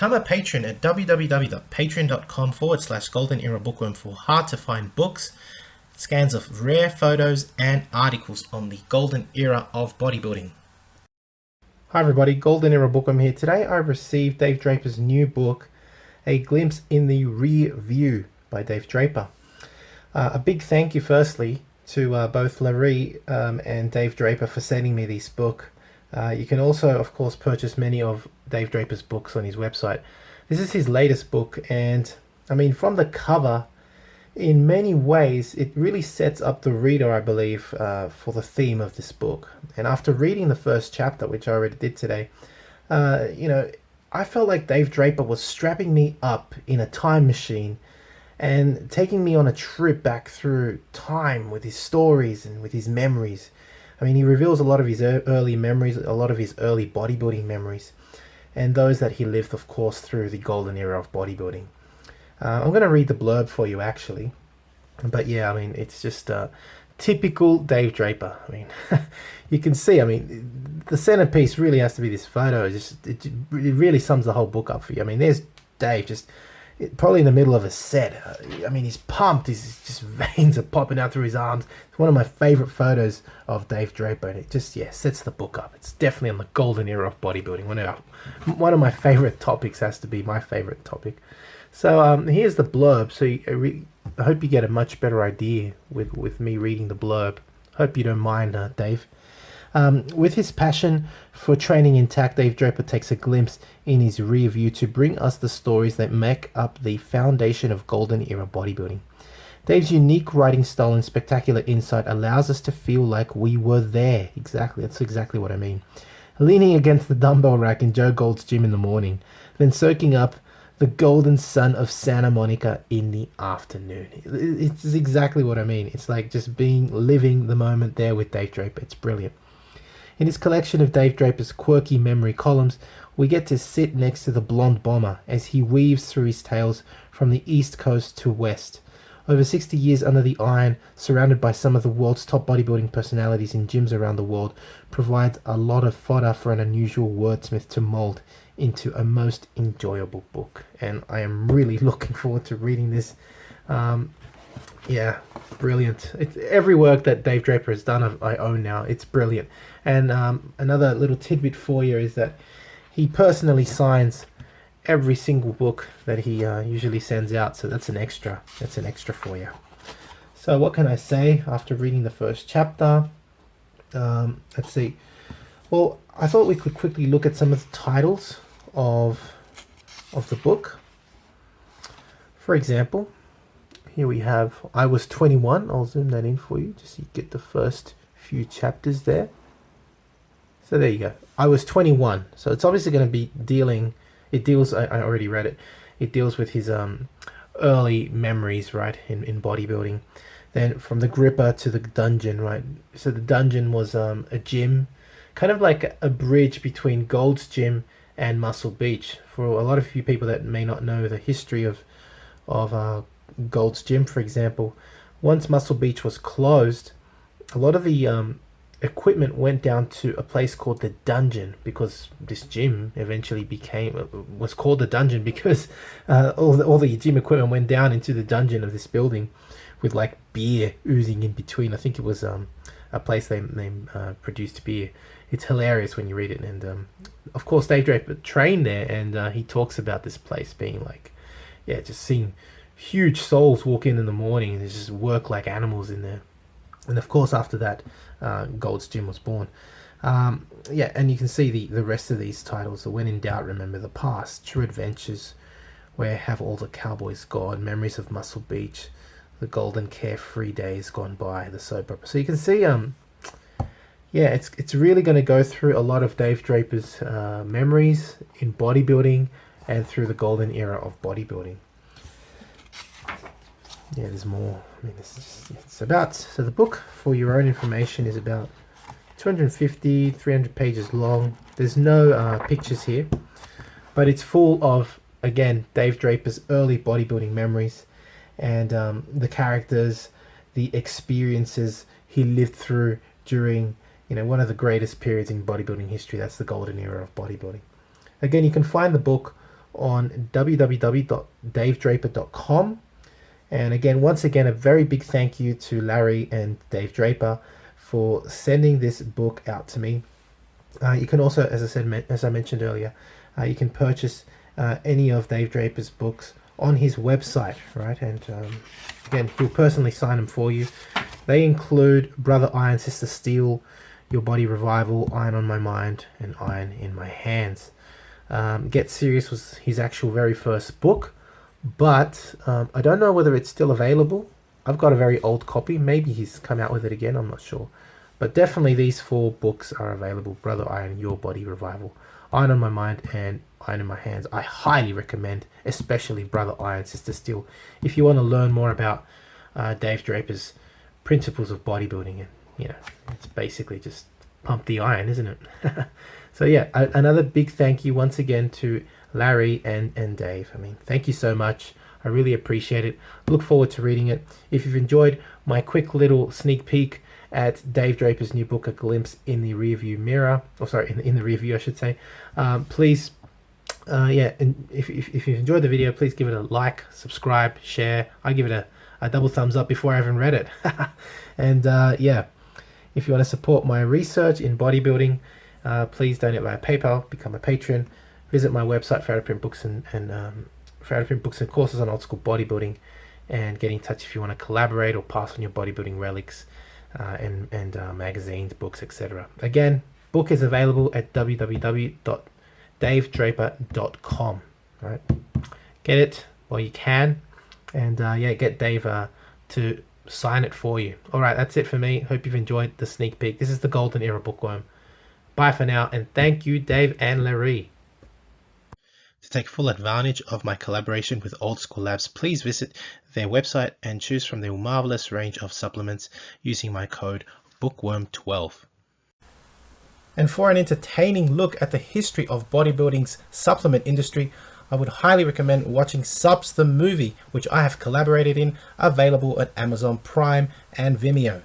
Become a patron at www.patreon.com/Golden Era Bookworm for hard to find books, scans of rare photos, and articles on the golden era of bodybuilding. Hi everybody, Golden Era Bookworm here. Today I've received Dave Draper's new book, A Glimpse in the Rear View by Dave Draper. A big thank you firstly to both Larry and Dave Draper for sending me this book. You can also, of course, purchase many of Dave Draper's books on his website. This is his latest book, and I mean, from the cover, in many ways, it really sets up the reader, I believe, for the theme of this book. And after reading the first chapter, which I already did today, I felt like Dave Draper was strapping me up in a time machine and taking me on a trip back through time with his stories and with his memories. I mean, he reveals a lot of his early memories, a lot of his early bodybuilding memories, and those that he lived, of course, through the golden era of bodybuilding. I'm going to read the blurb for you, actually. But yeah, I mean, it's just typical Dave Draper. I mean, you can see, I mean, the centerpiece really has to be this photo. It really sums the whole book up for you. I mean, there's Dave just probably in the middle of a set. I mean, he's pumped. His just veins are popping out through his arms. It's one of my favorite photos of Dave Draper, and it just, yeah, sets the book up. It's definitely on the golden era of bodybuilding. One of my favorite topics has to be my favorite topic. So here's the blurb. So I hope you get a much better idea with me reading the blurb. Hope you don't mind, Dave. With his passion for training intact, Dave Draper takes a glimpse in his rear view to bring us the stories that make up the foundation of golden era bodybuilding. Dave's unique writing style and spectacular insight allows us to feel like we were there. Exactly, that's exactly what I mean. Leaning against the dumbbell rack in Joe Gold's gym in the morning, then soaking up the golden sun of Santa Monica in the afternoon. It's exactly what I mean. It's like just living the moment there with Dave Draper. It's brilliant. In his collection of Dave Draper's quirky memory columns, we get to sit next to the blonde bomber as he weaves through his tales from the East Coast to West. Over 60 years under the iron, surrounded by some of the world's top bodybuilding personalities in gyms around the world, provides a lot of fodder for an unusual wordsmith to mold into a most enjoyable book. And I am really looking forward to reading this. Yeah, brilliant. Every work that Dave Draper has done, I own now. It's brilliant. And another little tidbit for you is that he personally signs every single book that he usually sends out. So that's an extra. That's an extra for you. So what can I say after reading the first chapter? Let's see. Well, I thought we could quickly look at some of the titles of the book. For example, here we have I Was 21. I'll zoom that in for you just so you get the first few chapters there. So there you go. I Was 21. So it's obviously going to be I already read it. It deals with his early memories, right, in bodybuilding. Then from the gripper to the dungeon, right? So the dungeon was a gym, kind of like a bridge between Gold's Gym and Muscle Beach. For a lot of you people that may not know the history of Gold's Gym, for example, once Muscle Beach was closed, a lot of the equipment went down to a place called the Dungeon, because this gym eventually was called the Dungeon because all the gym equipment went down into the dungeon of this building with like beer oozing in between. I think it was a place they produced beer. It's hilarious when you read it. And of course Dave Draper trained there, and he talks about this place being like, yeah, just seeing huge souls walk in the morning and just work like animals in there. And of course after that, Gold's Gym was born. Yeah, and you can see the rest of these titles. So When in Doubt, Remember the Past, True Adventures, Where Have All the Cowboys Gone, Memories of Muscle Beach, The Golden Carefree Days Gone By, The Soap Opera. So you can see, yeah, it's really going to go through a lot of Dave Draper's memories in bodybuilding and through the golden era of bodybuilding. Yeah, there's more. I mean, so the book, for your own information, is about 300 pages long. There's no pictures here, but it's full of, again, Dave Draper's early bodybuilding memories and the characters, the experiences he lived through during, one of the greatest periods in bodybuilding history. That's the golden era of bodybuilding. Again, you can find the book on www.davedraper.com. And again, once again, a very big thank you to Larry and Dave Draper for sending this book out to me. You can also, as I mentioned earlier, you can purchase any of Dave Draper's books on his website, right? And again, he'll personally sign them for you. They include Brother Iron, Sister Steel, Your Body Revival, Iron on My Mind, and Iron in My Hands. Get Serious was his actual very first book, but I don't know whether it's still available. I've got a very old copy. Maybe he's come out with it again, I'm not sure. But definitely these 4 books are available. Brother Iron, Your Body Revival, Iron on My Mind, and Iron in My Hands. I highly recommend, especially Brother Iron, Sister Steel, if you want to learn more about Dave Draper's principles of bodybuilding. And it's basically just pump the iron, isn't it? So yeah, another big thank you once again to Larry and Dave. I mean, thank you so much. I really appreciate it. Look forward to reading it. If you've enjoyed my quick little sneak peek at Dave Draper's new book, A Glimpse in the Rearview Mirror, or sorry, in the review, I should say, please, and if you've enjoyed the video, please give it a like, subscribe, share. I give it a double thumbs up before I even read it. And yeah, if you want to support my research in bodybuilding, please donate via PayPal, become a patron, visit my website for out-of-print books and for out-of-print books and courses on old school bodybuilding, and get in touch if you want to collaborate or pass on your bodybuilding relics and magazines, books, etc. Again, book is available at www.davedraper.com. Right, get it while you can, and yeah, get Dave to sign it for you. All right, that's it for me. Hope you've enjoyed the sneak peek. This is the Golden Era Bookworm. Bye for now, and thank you, Dave and Larry. To take full advantage of my collaboration with Old School Labs, please visit their website and choose from their marvelous range of supplements using my code Bookworm12. And for an entertaining look at the history of bodybuilding's supplement industry, I would highly recommend watching Subs the Movie, which I have collaborated in, available at Amazon Prime and Vimeo.